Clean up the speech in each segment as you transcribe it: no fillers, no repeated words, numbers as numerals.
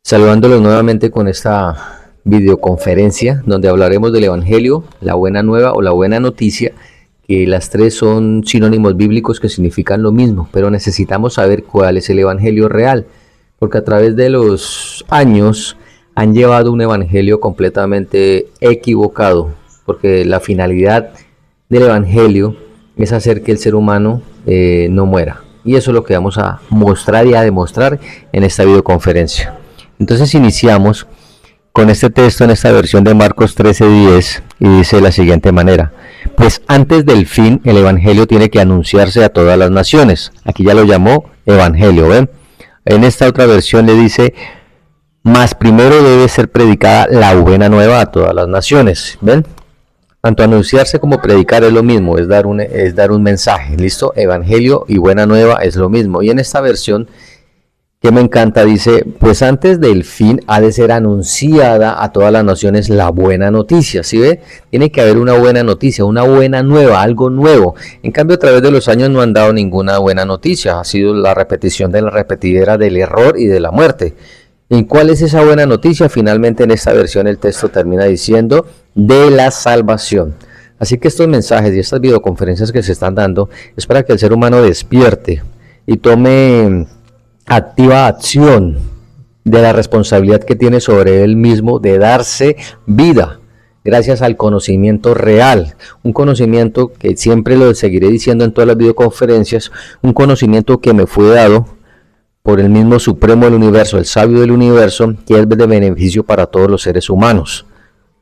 Saludándolos nuevamente con esta videoconferencia donde hablaremos del Evangelio, la buena nueva o la buena noticia, que las tres son sinónimos bíblicos que significan lo mismo, pero necesitamos saber cuál es el Evangelio real, porque a través de los años han llevado un Evangelio completamente equivocado, porque la finalidad del Evangelio es hacer que el ser humano no muera. Y eso es lo que vamos a mostrar y a demostrar en esta videoconferencia. Entonces iniciamos con este texto en esta versión de Marcos 13:10 y dice de la siguiente manera: pues antes del fin el Evangelio tiene que anunciarse a todas las naciones. Aquí ya lo llamó Evangelio, ¿ven? En esta otra versión le dice: mas primero debe ser predicada la buena nueva a todas las naciones, ¿ven? Tanto anunciarse como predicar es lo mismo, es dar un mensaje, ¿listo? Evangelio y buena nueva es lo mismo. Y en esta versión que me encanta dice: pues antes del fin ha de ser anunciada a todas las naciones la buena noticia. ¿Sí ve? Tiene que haber una buena noticia, una buena nueva, algo nuevo. En cambio, a través de los años no han dado ninguna buena noticia. Ha sido la repetición de la repetidera del error y de la muerte. ¿Y cuál es esa buena noticia? Finalmente en esta versión el texto termina diciendo: de la salvación. Así que estos mensajes y estas videoconferencias que se están dando es para que el ser humano despierte y tome activa acción de la responsabilidad que tiene sobre él mismo de darse vida gracias al conocimiento real, un conocimiento que siempre lo seguiré diciendo en todas las videoconferencias, un conocimiento que me fue dado por el mismo Supremo del Universo, el Sabio del Universo, que es de beneficio para todos los seres humanos.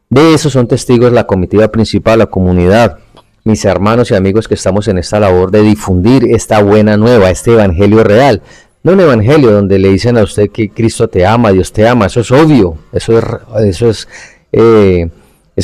De eso son testigos la comitiva principal, la comunidad, mis hermanos y amigos que estamos en esta labor de difundir esta buena nueva, este evangelio real. No un evangelio donde le dicen a usted que Cristo te ama, Dios te ama, eso es obvio, eso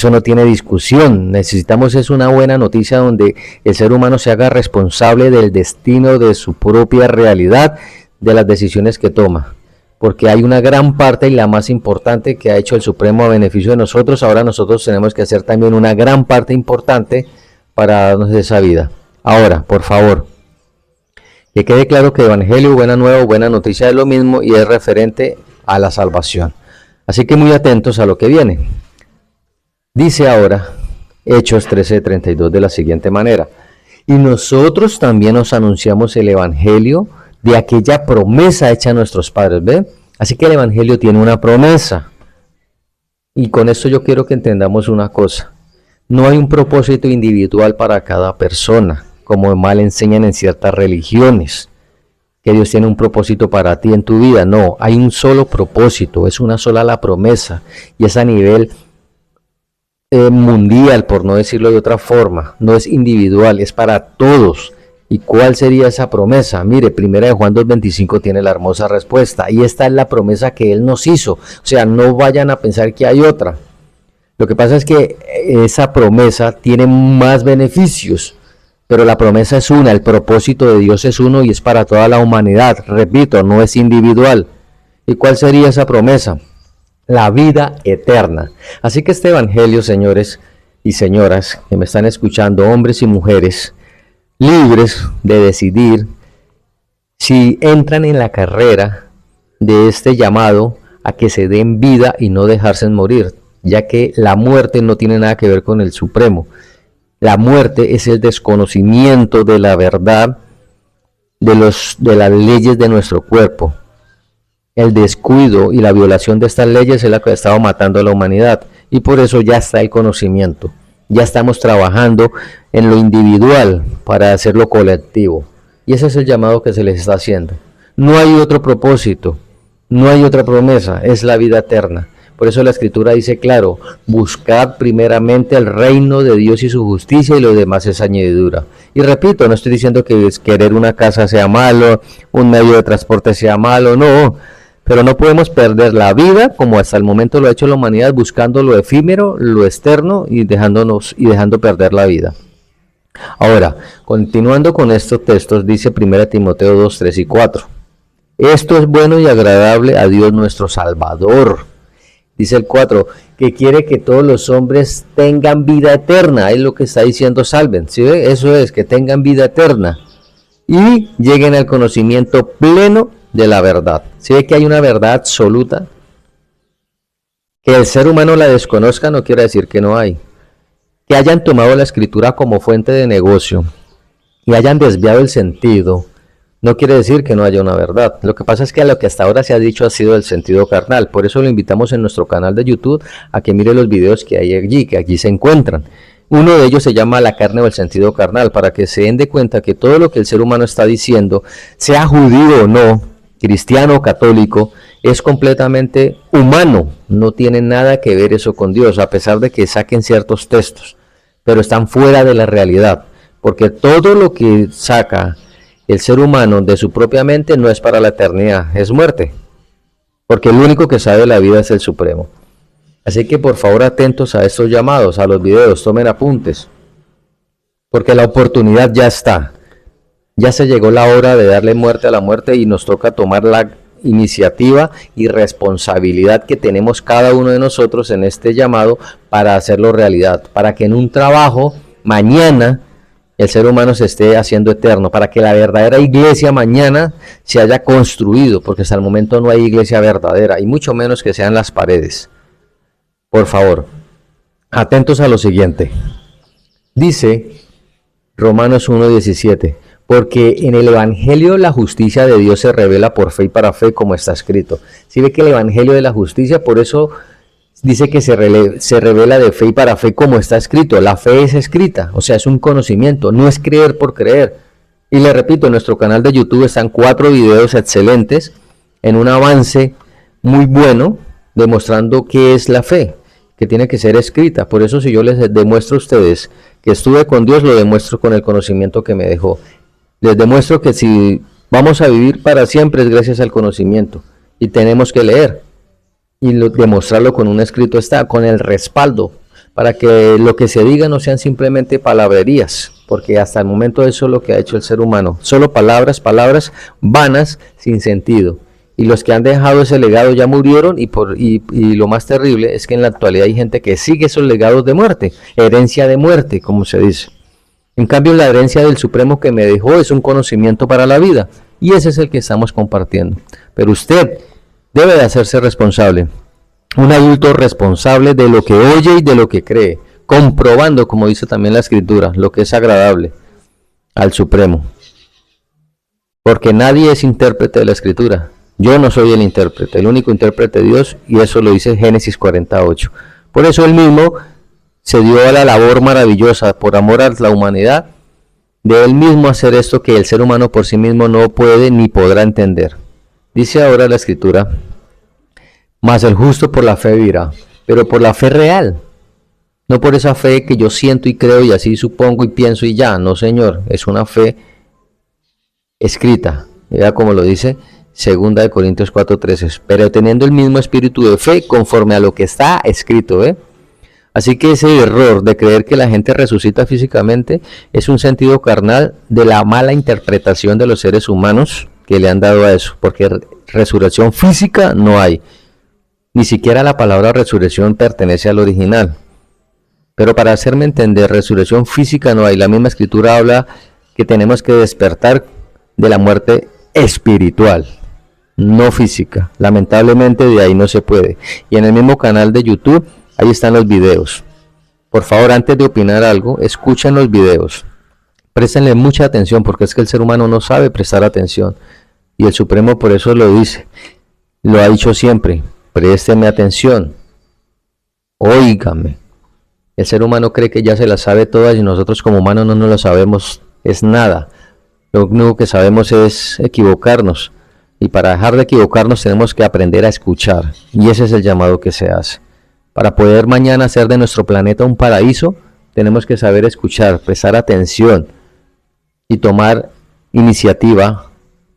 no tiene discusión. Necesitamos es una buena noticia donde el ser humano se haga responsable del destino de su propia realidad, de las decisiones que toma, porque hay una gran parte y la más importante que ha hecho el Supremo a beneficio de nosotros. Ahora nosotros tenemos que hacer también una gran parte importante para darnos esa vida. Ahora, por favor, que quede claro que Evangelio, buena nueva o buena noticia es lo mismo y es referente a la salvación. Así que muy atentos a lo que viene. Dice ahora Hechos 13:32 de la siguiente manera: y nosotros también os anunciamos el Evangelio de aquella promesa hecha a nuestros padres. ¿Ve? Así que el Evangelio tiene una promesa. Y con esto yo quiero que entendamos una cosa: no hay un propósito individual para cada persona, como mal enseñan en ciertas religiones, que Dios tiene un propósito para ti en tu vida. No, hay un solo propósito, es una sola la promesa, y es a nivel mundial, por no decirlo de otra forma, no es individual, es para todos. ¿Y cuál sería esa promesa? Mire, primera de Juan 2:25 tiene la hermosa respuesta, y esta es la promesa que Él nos hizo. O sea, no vayan a pensar que hay otra. Lo que pasa es que esa promesa tiene más beneficios, pero la promesa es una, el propósito de Dios es uno y es para toda la humanidad. Repito, no es individual. ¿Y cuál sería esa promesa? La vida eterna. Así que este evangelio, señores y señoras que me están escuchando, hombres y mujeres, libres de decidir si entran en la carrera de este llamado a que se den vida y no dejarse morir, ya que la muerte no tiene nada que ver con el Supremo. La muerte es el desconocimiento de la verdad de las leyes de nuestro cuerpo. El descuido y la violación de estas leyes es la que ha estado matando a la humanidad, y por eso ya está el conocimiento. Ya estamos trabajando en lo individual para hacerlo colectivo. Y ese es el llamado que se les está haciendo. No hay otro propósito, no hay otra promesa, es la vida eterna. Por eso la Escritura dice claro: buscad primeramente el reino de Dios y su justicia, y lo demás es añadidura. Y repito, no estoy diciendo que querer una casa sea malo, un medio de transporte sea malo, no. Pero no podemos perder la vida, como hasta el momento lo ha hecho la humanidad, buscando lo efímero, lo externo y dejando perder la vida. Ahora, continuando con estos textos, dice 1 Timoteo 2, 3 y 4. Esto es bueno y agradable a Dios nuestro Salvador. Dice el 4, que quiere que todos los hombres tengan vida eterna. Es lo que está diciendo Salven. ¿Sí ve? Eso es, que tengan vida eterna y lleguen al conocimiento pleno de la verdad. ¿Sí ve que hay una verdad absoluta? Que el ser humano la desconozca no quiere decir que no hay. Que hayan tomado la escritura como fuente de negocio y hayan desviado el sentido, no quiere decir que no haya una verdad. Lo que pasa es que lo que hasta ahora se ha dicho ha sido el sentido carnal. Por eso lo invitamos en nuestro canal de YouTube a que mire los videos que hay allí, que allí se encuentran. Uno de ellos se llama La carne o el sentido carnal, para que se den de cuenta que todo lo que el ser humano está diciendo, sea judío o no, cristiano o católico, es completamente humano. No tiene nada que ver eso con Dios, a pesar de que saquen ciertos textos, pero están fuera de la realidad, porque todo lo que saca el ser humano de su propia mente no es para la eternidad, es muerte, porque el único que sabe la vida es el Supremo. Así que por favor atentos a estos llamados, a los videos, tomen apuntes, porque la oportunidad ya está. Ya se llegó la hora de darle muerte a la muerte y nos toca tomar la iniciativa y responsabilidad que tenemos cada uno de nosotros en este llamado para hacerlo realidad, para que en un trabajo mañana el ser humano se esté haciendo eterno, para que la verdadera iglesia mañana se haya construido, porque hasta el momento no hay iglesia verdadera, y mucho menos que sean las paredes. Por favor, atentos a lo siguiente. Dice Romanos 1:17, porque en el Evangelio la justicia de Dios se revela por fe y para fe, como está escrito. Si ve que el Evangelio de la justicia, por eso dice que se revela de fe y para fe, como está escrito. La fe es escrita, o sea, es un conocimiento, no es creer por creer. Y le repito, en nuestro canal de YouTube están 4 videos excelentes, en un avance muy bueno, demostrando qué es la fe, que tiene que ser escrita. Por eso si yo les demuestro a ustedes que estuve con Dios, lo demuestro con el conocimiento que me dejó. Les demuestro que si vamos a vivir para siempre es gracias al conocimiento, y tenemos que leer y demostrarlo con un escrito, está con el respaldo, para que lo que se diga no sean simplemente palabrerías, porque hasta el momento eso es lo que ha hecho el ser humano, solo palabras vanas, sin sentido. Y los que han dejado ese legado ya murieron, y lo más terrible es que en la actualidad hay gente que sigue esos legados de muerte, herencia de muerte, como se dice. En cambio, la herencia del Supremo que me dejó es un conocimiento para la vida, y ese es el que estamos compartiendo. Pero usted debe de hacerse responsable, un adulto responsable de lo que oye y de lo que cree, comprobando, como dice también la Escritura, lo que es agradable al Supremo. Porque nadie es intérprete de la Escritura. Yo no soy el intérprete, el único intérprete de Dios, y eso lo dice Génesis 48. Por eso él mismo se dio a la labor maravillosa, por amor a la humanidad, de él mismo hacer esto que el ser humano por sí mismo no puede ni podrá entender. Dice ahora la Escritura, mas el justo por la fe vivirá, pero por la fe real, no por esa fe que yo siento y creo y así supongo y pienso y ya. No, Señor, es una fe escrita. Vea como lo dice 2 Corintios 4:13, pero teniendo el mismo espíritu de fe conforme a lo que está escrito. Así que ese error de creer que la gente resucita físicamente es un sentido carnal de la mala interpretación de los seres humanos que le han dado a eso, porque resurrección física no hay. Ni siquiera la palabra resurrección pertenece al original. Pero para hacerme entender, resurrección física no hay. La misma Escritura habla que tenemos que despertar de la muerte espiritual, no física. Lamentablemente de ahí no se puede. Y en el mismo canal de YouTube, ahí están los videos. Por favor, antes de opinar algo, escuchen los videos. Préstenle mucha atención, porque es que el ser humano no sabe prestar atención. Y el Supremo por eso lo dice. Lo ha dicho siempre. Présteme atención. Óigame. El ser humano cree que ya se las sabe todas y nosotros como humanos no nos lo sabemos. Es nada. Lo único que sabemos es equivocarnos. Y para dejar de equivocarnos tenemos que aprender a escuchar. Y ese es el llamado que se hace. Para poder mañana hacer de nuestro planeta un paraíso, tenemos que saber escuchar, prestar atención y tomar iniciativa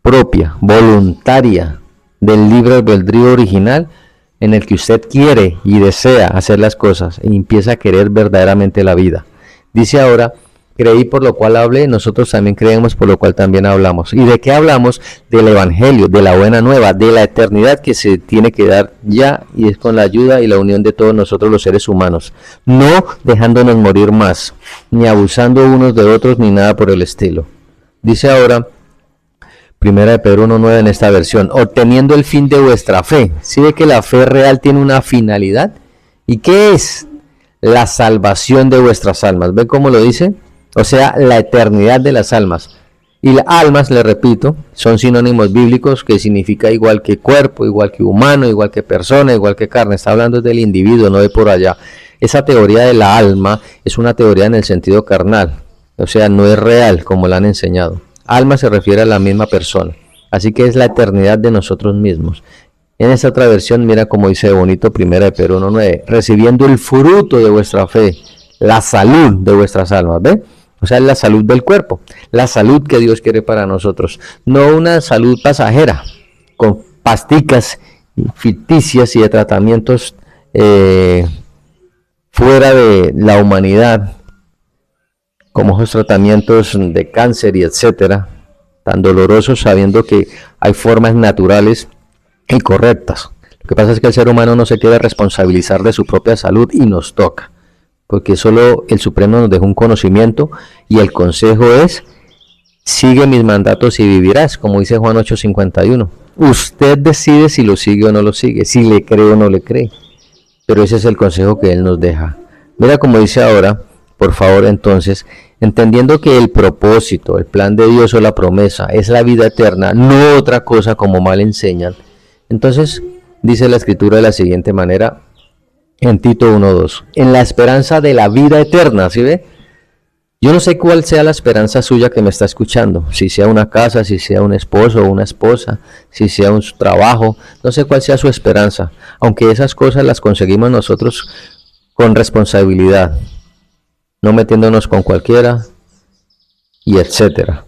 propia, voluntaria, del libre albedrío original, en el que usted quiere y desea hacer las cosas y empieza a querer verdaderamente la vida. Dice ahora, creí por lo cual hablé, nosotros también creemos por lo cual también hablamos. ¿Y de qué hablamos? Del Evangelio, de la buena nueva, de la eternidad que se tiene que dar ya, y es con la ayuda y la unión de todos nosotros los seres humanos, no dejándonos morir más, ni abusando unos de otros, ni nada por el estilo. Dice ahora, Primera de Pedro 1.9 en esta versión, obteniendo el fin de vuestra fe. ¿Sí ve que la fe real tiene una finalidad? ¿Y qué es? La salvación de vuestras almas. ¿Ve cómo lo dice? O sea, la eternidad de las almas. Y las almas, le repito, son sinónimos bíblicos que significa igual que cuerpo, igual que humano, igual que persona, igual que carne. Está hablando del individuo, no de por allá. Esa teoría de la alma es una teoría en el sentido carnal. O sea, no es real como la han enseñado. Alma se refiere a la misma persona. Así que es la eternidad de nosotros mismos. En esta otra versión, mira cómo dice bonito Primera de Pedro 1.9, recibiendo el fruto de vuestra fe, la salud de vuestras almas, ¿ve? O sea, la salud del cuerpo, la salud que Dios quiere para nosotros, no una salud pasajera, con pasticas ficticias y de tratamientos fuera de la humanidad, como esos tratamientos de cáncer y etcétera, tan dolorosos, sabiendo que hay formas naturales y correctas. Lo que pasa es que el ser humano no se quiere responsabilizar de su propia salud y nos toca, porque solo el Supremo nos dejó un conocimiento y el consejo es: sigue mis mandatos y vivirás, como dice Juan 8:51. Usted decide si lo sigue o no lo sigue, si le cree o no le cree, pero ese es el consejo que Él nos deja. Mira como dice ahora, por favor, entonces, entendiendo que el propósito, el plan de Dios o la promesa es la vida eterna, no otra cosa como mal enseñan. Entonces, dice la Escritura de la siguiente manera, en Tito 1.2, en la esperanza de la vida eterna, ¿sí ve? Yo no sé cuál sea la esperanza suya que me está escuchando, si sea una casa, si sea un esposo o una esposa, si sea un trabajo, no sé cuál sea su esperanza, aunque esas cosas las conseguimos nosotros con responsabilidad, no metiéndonos con cualquiera y etcétera,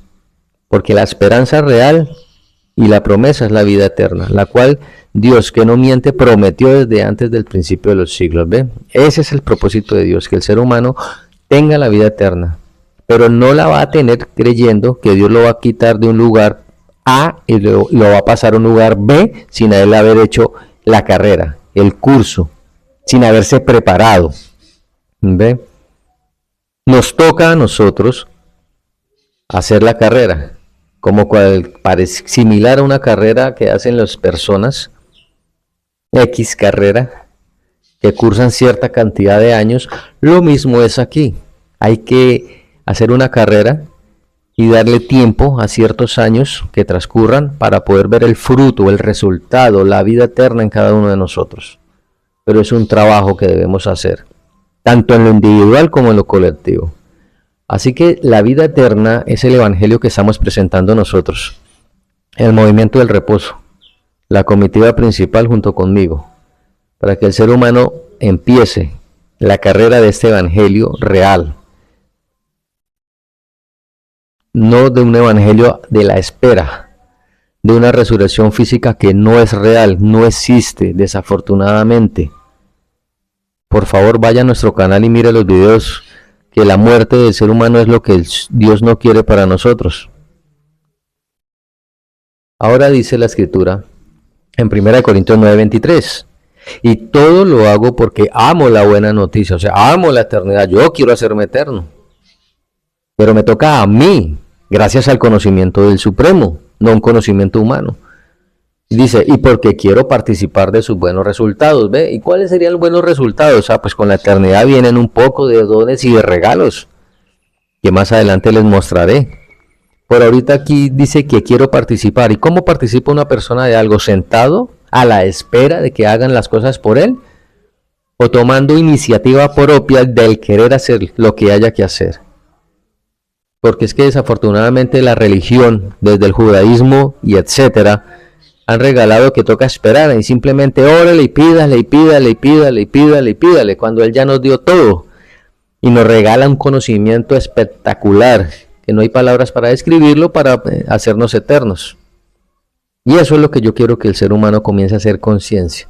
porque la esperanza real y la promesa es la vida eterna, la cual Dios, que no miente, prometió desde antes del principio de los siglos. ¿Ve? Ese es el propósito de Dios, que el ser humano tenga la vida eterna, pero no la va a tener creyendo que Dios lo va a quitar de un lugar A y lo va a pasar a un lugar B sin él haber hecho la carrera, el curso, sin haberse preparado. ¿Ve? Nos toca a nosotros hacer la carrera, como similar a una carrera que hacen las personas, X carrera, que cursan cierta cantidad de años. Lo mismo es aquí. Hay que hacer una carrera y darle tiempo a ciertos años que transcurran para poder ver el fruto, el resultado, la vida eterna en cada uno de nosotros. Pero es un trabajo que debemos hacer, tanto en lo individual como en lo colectivo. Así que la vida eterna es el evangelio que estamos presentando nosotros, el movimiento del reposo, la comitiva principal junto conmigo, para que el ser humano empiece la carrera de este evangelio real, no de un evangelio de la espera, de una resurrección física que no es real, no existe, desafortunadamente. Por favor, vaya a nuestro canal y mire los videos, que la muerte del ser humano es lo que Dios no quiere para nosotros. Ahora dice la Escritura en 1 Corintios 9:23, y todo lo hago porque amo la buena noticia, o sea, amo la eternidad, yo quiero hacerme eterno, pero me toca a mí, gracias al conocimiento del Supremo, no un conocimiento humano. Dice, y porque quiero participar de sus buenos resultados, ¿ve? ¿Y cuáles serían los buenos resultados? Pues con la eternidad vienen un poco de dones y de regalos, que más adelante les mostraré. Por ahorita aquí dice que quiero participar. ¿Y cómo participa una persona de algo? ¿Sentado a la espera de que hagan las cosas por él? ¿O tomando iniciativa propia del querer hacer lo que haya que hacer? Porque es que desafortunadamente la religión, desde el judaísmo y etcétera, han regalado que toca esperar y simplemente órale y pídale y pídale y pídale y pídale y pídale, cuando Él ya nos dio todo y nos regala un conocimiento espectacular, que no hay palabras para describirlo, para hacernos eternos. Y eso es lo que yo quiero que el ser humano comience a hacer conciencia.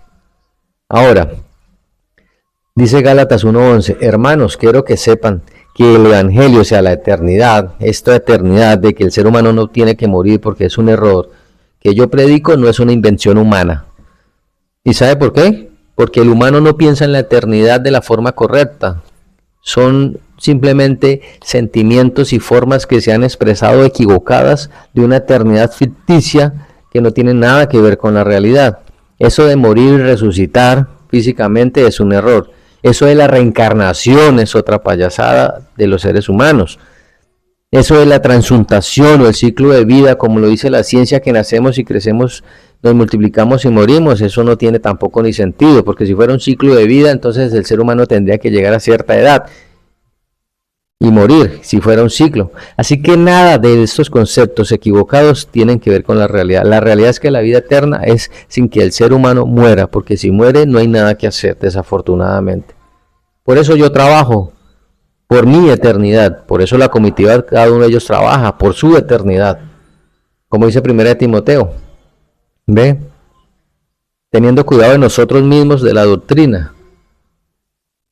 Ahora, dice Gálatas 1:11, hermanos, quiero que sepan que el evangelio, o sea, la eternidad, esta eternidad de que el ser humano no tiene que morir porque es un error, que yo predico no es una invención humana. ¿Y sabe por qué? Porque el humano no piensa en la eternidad de la forma correcta. Son simplemente sentimientos y formas que se han expresado equivocadas de una eternidad ficticia que no tiene nada que ver con la realidad. Eso de morir y resucitar físicamente es un error. Eso de la reencarnación es otra payasada de los seres humanos. Eso de la transmutación o el ciclo de vida, como lo dice la ciencia, que nacemos y crecemos, nos multiplicamos y morimos, eso no tiene tampoco ni sentido, porque si fuera un ciclo de vida, entonces el ser humano tendría que llegar a cierta edad y morir, si fuera un ciclo. Así que nada de estos conceptos equivocados tienen que ver con la realidad. La realidad es que la vida eterna es sin que el ser humano muera, porque si muere no hay nada que hacer, desafortunadamente. Por eso yo trabajo por mi eternidad, por eso la comitiva, cada uno de ellos trabaja por su eternidad, como dice 1 Timoteo, ¿ve? Teniendo cuidado de nosotros mismos, de la doctrina,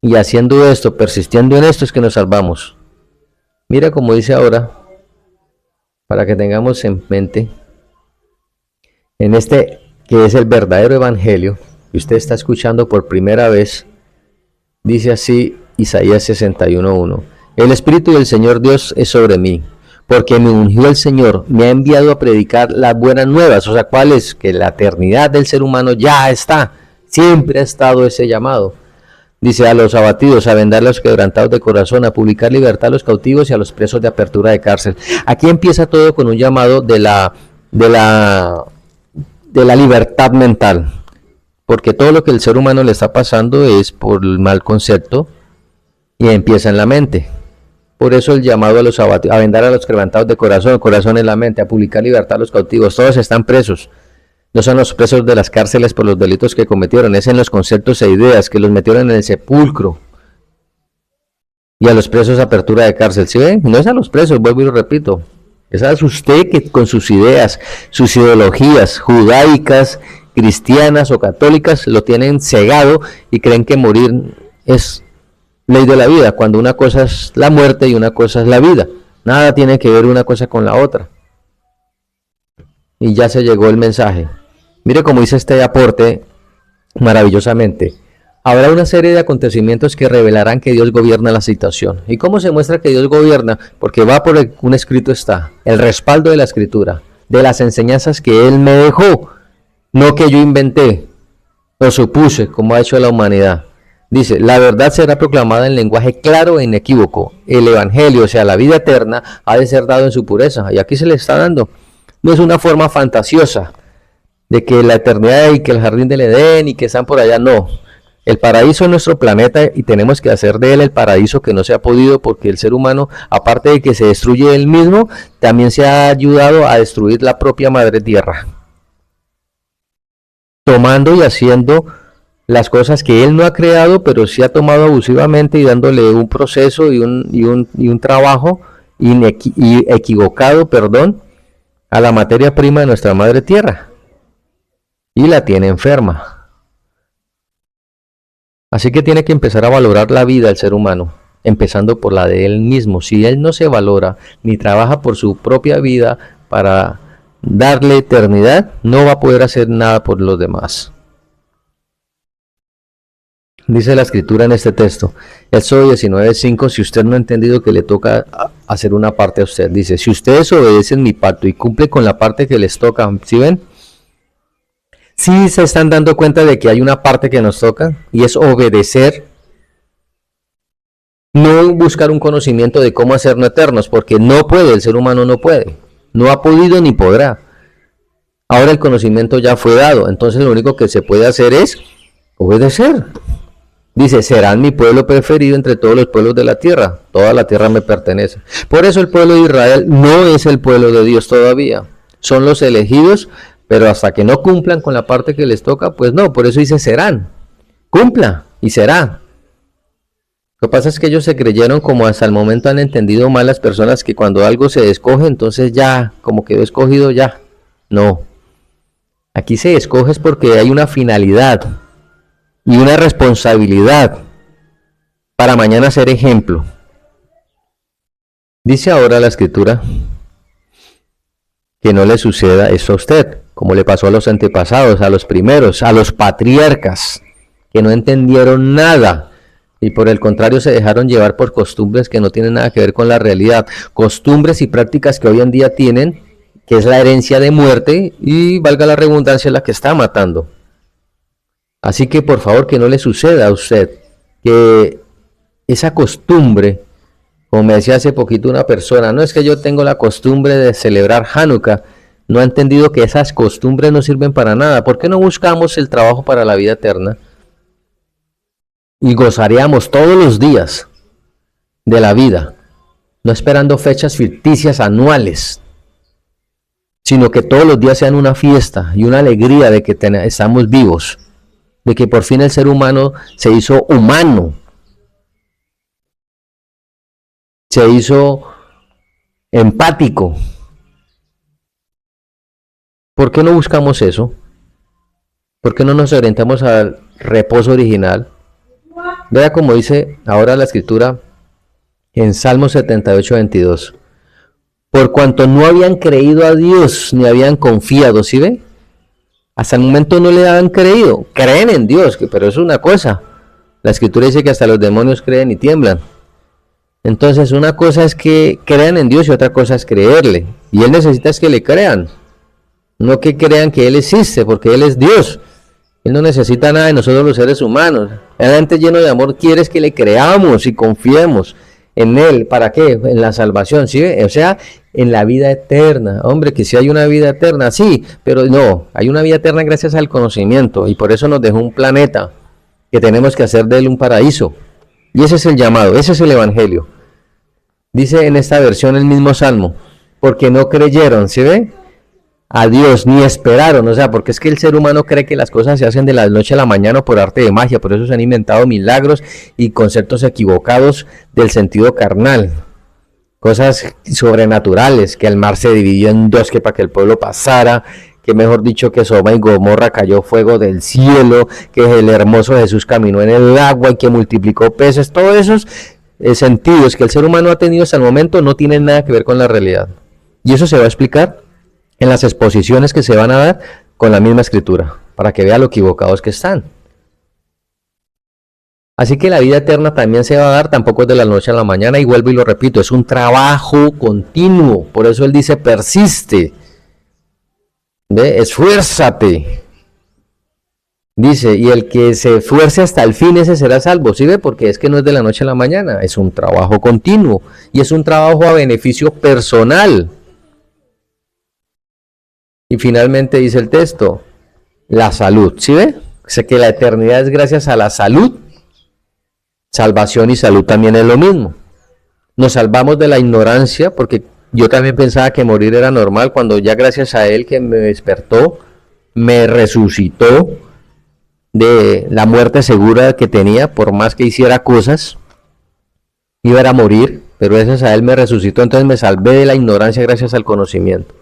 y haciendo esto, persistiendo en esto, es que nos salvamos. Mira como dice ahora, para que tengamos en mente, en este que es el verdadero evangelio, que usted está escuchando por primera vez, dice así Isaías 61:1. El Espíritu del Señor Dios es sobre mí, porque me ungió el Señor, me ha enviado a predicar las buenas nuevas. O sea, ¿cuál es? Que la eternidad del ser humano ya está, siempre ha estado ese llamado. Dice, a los abatidos, a vendar a los quebrantados de corazón, a publicar libertad a los cautivos y a los presos de apertura de cárcel. Aquí empieza todo con un llamado de la libertad mental, porque todo lo que el ser humano le está pasando es por el mal concepto y empieza en la mente. Por eso el llamado a los abatidos, a vendar a los quebrantados de corazón, el corazón en la mente, a publicar libertad a los cautivos. Todos están presos. No son los presos de las cárceles por los delitos que cometieron, es en los conceptos e ideas que los metieron en el sepulcro. Y a los presos apertura de cárcel, ¿sí ven? No es a los presos, vuelvo y lo repito. Es a usted que con sus ideas, sus ideologías judaicas, cristianas o católicas lo tienen cegado y creen que morir es ley de la vida, cuando una cosa es la muerte y una cosa es la vida. Nada tiene que ver una cosa con la otra. Y ya se llegó el mensaje. Mire cómo dice este aporte maravillosamente. Habrá una serie de acontecimientos que revelarán que Dios gobierna la situación. ¿Y cómo se muestra que Dios gobierna? Porque va por un escrito está, el respaldo de la escritura, de las enseñanzas que Él me dejó, no que yo inventé o supuse, como ha hecho la humanidad. Dice, la verdad será proclamada en lenguaje claro e inequívoco. El evangelio, o sea, la vida eterna, ha de ser dado en su pureza. Y aquí se le está dando. No es una forma fantasiosa de que la eternidad y que el jardín del Edén y que están por allá, no. El paraíso es nuestro planeta y tenemos que hacer de él el paraíso que no se ha podido, porque el ser humano, aparte de que se destruye él mismo, también se ha ayudado a destruir la propia madre tierra, tomando y haciendo las cosas que él no ha creado, pero sí ha tomado abusivamente y dándole un proceso y un trabajo equivocado, a la materia prima de nuestra madre tierra, y la tiene enferma. Así que tiene que empezar a valorar la vida del ser humano, empezando por la de él mismo. Si él no se valora ni trabaja por su propia vida para darle eternidad, no va a poder hacer nada por los demás. Dice la escritura en este texto, Éxodo 19:5, si usted no ha entendido que le toca hacer una parte a usted, dice, si ustedes obedecen mi pacto y cumplen con la parte que les toca, ¿sí ven? Sí se están dando cuenta de que hay una parte que nos toca y es obedecer, no buscar un conocimiento de cómo hacernos eternos, porque no puede, el ser humano no puede, no ha podido ni podrá. Ahora el conocimiento ya fue dado, entonces lo único que se puede hacer es obedecer. Dice, serán mi pueblo preferido entre todos los pueblos de la tierra. Toda la tierra me pertenece. Por eso el pueblo de Israel no es el pueblo de Dios todavía. Son los elegidos, pero hasta que no cumplan con la parte que les toca, pues no. Por eso dice, serán. Cumpla y será. Lo que pasa es que ellos se creyeron, como hasta el momento han entendido mal las personas, que cuando algo se escoge, entonces ya, como quedó escogido ya. No. Aquí se escoge es porque hay una finalidad y una responsabilidad para mañana ser ejemplo. Dice ahora la escritura que no le suceda eso a usted, como le pasó a los antepasados, a los primeros, a los patriarcas, que no entendieron nada y por el contrario se dejaron llevar por costumbres que no tienen nada que ver con la realidad, costumbres y prácticas que hoy en día tienen, que es la herencia de muerte y, valga la redundancia, la que está matando. Así que por favor que no le suceda a usted que esa costumbre, como me decía hace poquito una persona, no es que yo tengo la costumbre de celebrar Hanukkah, no ha entendido que esas costumbres no sirven para nada. ¿Por qué no buscamos el trabajo para la vida eterna? Y gozaríamos todos los días de la vida, no esperando fechas ficticias anuales, sino que todos los días sean una fiesta y una alegría de que estamos vivos, de que por fin el ser humano se hizo humano, se hizo empático. ¿Por qué no buscamos eso? ¿Por qué no nos orientamos al reposo original? Vea como dice ahora la escritura en Salmo 78, 22. Por cuanto no habían creído a Dios, ni habían confiado, ¿sí ve? Hasta el momento no le han creído. Creen en Dios, pero es una cosa. La escritura dice que hasta los demonios creen y tiemblan. Entonces una cosa es que crean en Dios y otra cosa es creerle. Y Él necesita es que le crean. No que crean que Él existe, porque Él es Dios. Él no necesita nada de nosotros los seres humanos. El ente lleno de amor quiere es que le creamos y confiemos en Él. ¿Para qué? En la salvación, ¿sí? O sea, en la vida eterna. Hombre, que sí hay una vida eterna, sí, pero no, hay una vida eterna gracias al conocimiento, y por eso nos dejó un planeta, que tenemos que hacer de él un paraíso. Y ese es el llamado, ese es el evangelio. Dice en esta versión el mismo Salmo, porque no creyeron, ¿sí ve? A Dios, ni esperaron, o sea, porque es que el ser humano cree que las cosas se hacen de la noche a la mañana por arte de magia, por eso se han inventado milagros y conceptos equivocados del sentido carnal, cosas sobrenaturales, que el mar se dividió en dos, que para que el pueblo pasara, que mejor dicho que Sodoma y Gomorra cayó fuego del cielo, que el hermoso Jesús caminó en el agua y que multiplicó peces, todos esos sentidos que el ser humano ha tenido hasta el momento no tienen nada que ver con la realidad, y eso se va a explicar en las exposiciones que se van a dar con la misma escritura, para que vean lo equivocados que están. Así que la vida eterna también se va a dar, tampoco es de la noche a la mañana, y vuelvo y lo repito, es un trabajo continuo, por eso él dice persiste, ¿ve? Esfuérzate, dice, y el que se esfuerce hasta el fin, ese será salvo, ¿sí ve? Porque es que no es de la noche a la mañana, es un trabajo continuo, y es un trabajo a beneficio personal. Y finalmente dice el texto, la salud, ¿sí ve? Sé que la eternidad es gracias a la salud. Salvación y salud también es lo mismo. Nos salvamos de la ignorancia, porque yo también pensaba que morir era normal, cuando ya gracias a Él que me despertó, me resucitó de la muerte segura que tenía, por más que hiciera cosas, iba a morir, pero gracias a Él me resucitó, entonces me salvé de la ignorancia gracias al conocimiento.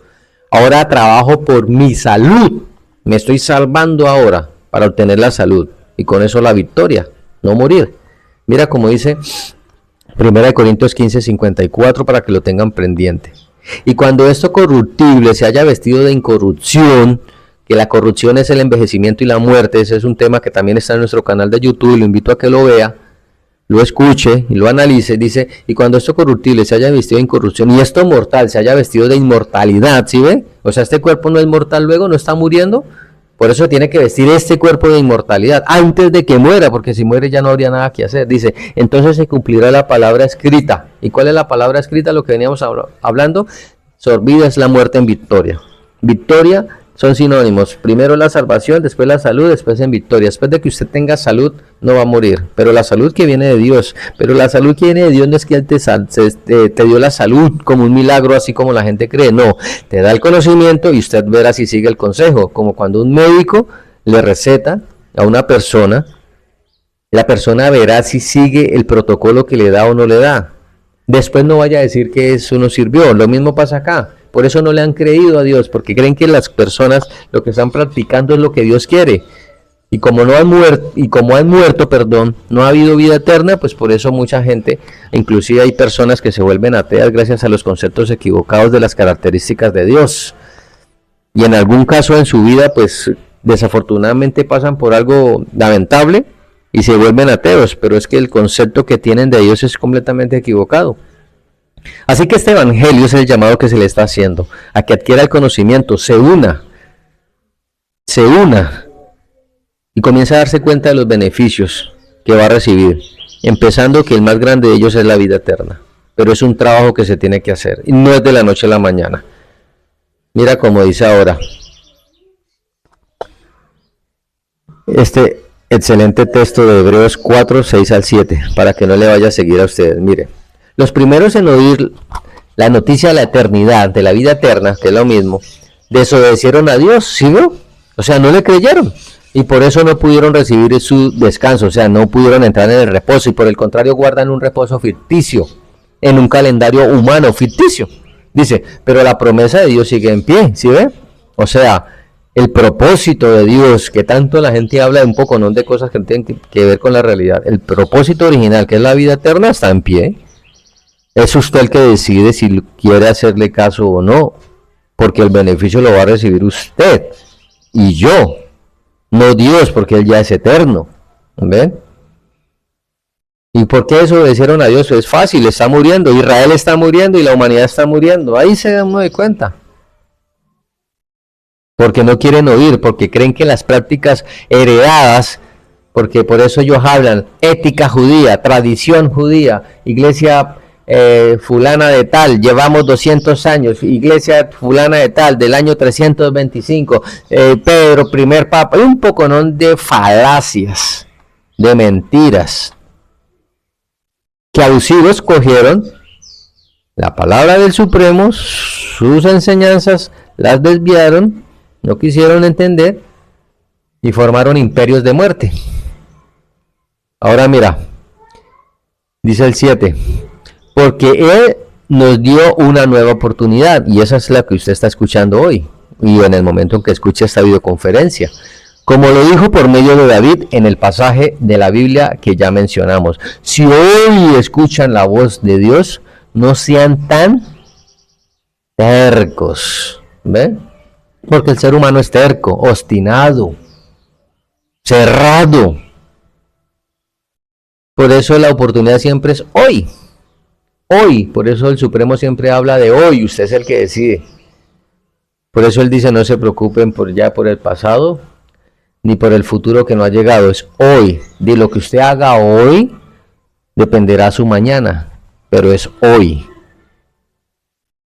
Ahora trabajo por mi salud, me estoy salvando ahora para obtener la salud, y con eso la victoria, no morir. Mira como dice 1 Corintios 15, 54, para que lo tengan pendiente. Y cuando esto corruptible se haya vestido de incorrupción, que la corrupción es el envejecimiento y la muerte, ese es un tema que también está en nuestro canal de YouTube, lo invito a que lo vea, lo escuche y lo analice. Dice, y cuando esto corruptible se haya vestido de incorrupción y esto mortal se haya vestido de inmortalidad, ¿sí ve? O sea, este cuerpo no es mortal luego, no está muriendo, por eso tiene que vestir este cuerpo de inmortalidad antes de que muera, porque si muere ya no habría nada que hacer. Dice, entonces se cumplirá la palabra escrita. ¿Y cuál es la palabra escrita? Lo que veníamos hablando, sorbida es la muerte en victoria. Victoria son sinónimos, primero la salvación, después la salud, después en victoria. Después de que usted tenga salud, no va a morir, pero la salud que viene de Dios, pero la salud que viene de Dios no es que Él te dio la salud como un milagro, así como la gente cree, no, te da el conocimiento y usted verá si sigue el consejo, como cuando un médico le receta a una persona, la persona verá si sigue el protocolo que le da o no le da, después no vaya a decir que eso no sirvió. Lo mismo pasa acá. Por eso no le han creído a Dios, porque creen que las personas lo que están practicando es lo que Dios quiere. Y como han muerto, no ha habido vida eterna, pues por eso mucha gente, inclusive hay personas que se vuelven ateas gracias a los conceptos equivocados de las características de Dios. Y en algún caso en su vida, pues desafortunadamente pasan por algo lamentable, y se vuelven ateos, pero es que el concepto que tienen de Dios es completamente equivocado. Así que este evangelio es el llamado que se le está haciendo, a que adquiera el conocimiento, se una y comience a darse cuenta de los beneficios que va a recibir, empezando que el más grande de ellos es la vida eterna, pero es un trabajo que se tiene que hacer y no es de la noche a la mañana. Mira como dice ahora este excelente texto de Hebreos 4, 6 al 7, para que no le vaya a seguir a ustedes. Mire, los primeros en oír la noticia de la eternidad, de la vida eterna, que es lo mismo, desobedecieron a Dios, ¿sí no? O sea, no le creyeron y por eso no pudieron recibir su descanso, o sea, no pudieron entrar en el reposo y por el contrario guardan un reposo ficticio, en un calendario humano ficticio. Dice, pero la promesa de Dios sigue en pie, ¿sí ve? O sea, el propósito de Dios, que tanto la gente habla un poco, no de cosas que tienen que ver con la realidad, el propósito original, que es la vida eterna, está en pie. Es usted el que decide si quiere hacerle caso o no, porque el beneficio lo va a recibir usted y yo, no Dios, porque Él ya es eterno. ¿Ven? ¿Y por qué desobedecieron a Dios? Es fácil, está muriendo, Israel está muriendo y la humanidad está muriendo. Ahí se da uno de cuenta. Porque no quieren oír, porque creen que las prácticas heredadas, porque por eso ellos hablan ética judía, tradición judía, iglesia fulana de tal, llevamos 200 años, iglesia fulana de tal, del año 325, Pedro, primer papa, y un poco ¿no? de falacias, de mentiras, que abusivos cogieron la palabra del Supremo, sus enseñanzas, las desviaron, no quisieron entender y formaron imperios de muerte. Ahora mira, dice el 7, porque Él nos dio una nueva oportunidad y esa es la que usted está escuchando hoy y en el momento en que escuche esta videoconferencia. Como lo dijo por medio de David en el pasaje de la Biblia que ya mencionamos. Si hoy escuchan la voz de Dios, no sean tan tercos. ¿Ven? Porque el ser humano es terco, obstinado, cerrado. Por eso la oportunidad siempre es hoy. Hoy, por eso el Supremo siempre habla de hoy, usted es el que decide. Por eso él dice, no se preocupen por el pasado, ni por el futuro que no ha llegado, es hoy. De lo que usted haga hoy, dependerá su mañana, pero es hoy.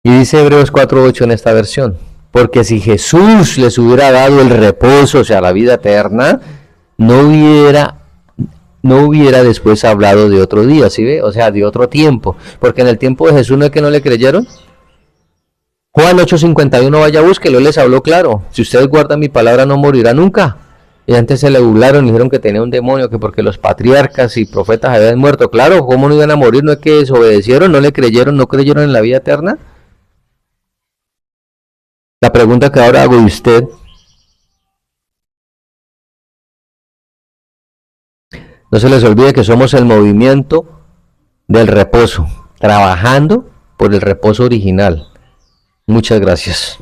Y dice Hebreos 4:8 en esta versión, porque si Jesús les hubiera dado el reposo, o sea, la vida eterna, no hubiera después hablado de otro día, ¿sí ve? O sea, de otro tiempo, porque en el tiempo de Jesús no es que no le creyeron. Juan 8:51, vaya, búsquelo, les habló claro, si ustedes guardan mi palabra no morirá nunca. Y antes se le burlaron, dijeron que tenía un demonio, que porque los patriarcas y profetas habían muerto. Claro, ¿cómo no iban a morir? ¿No es que desobedecieron, no le creyeron, no creyeron en la vida eterna? La pregunta que ahora hago de usted, no se les olvide que somos el movimiento del reposo, trabajando por el reposo original. Muchas gracias.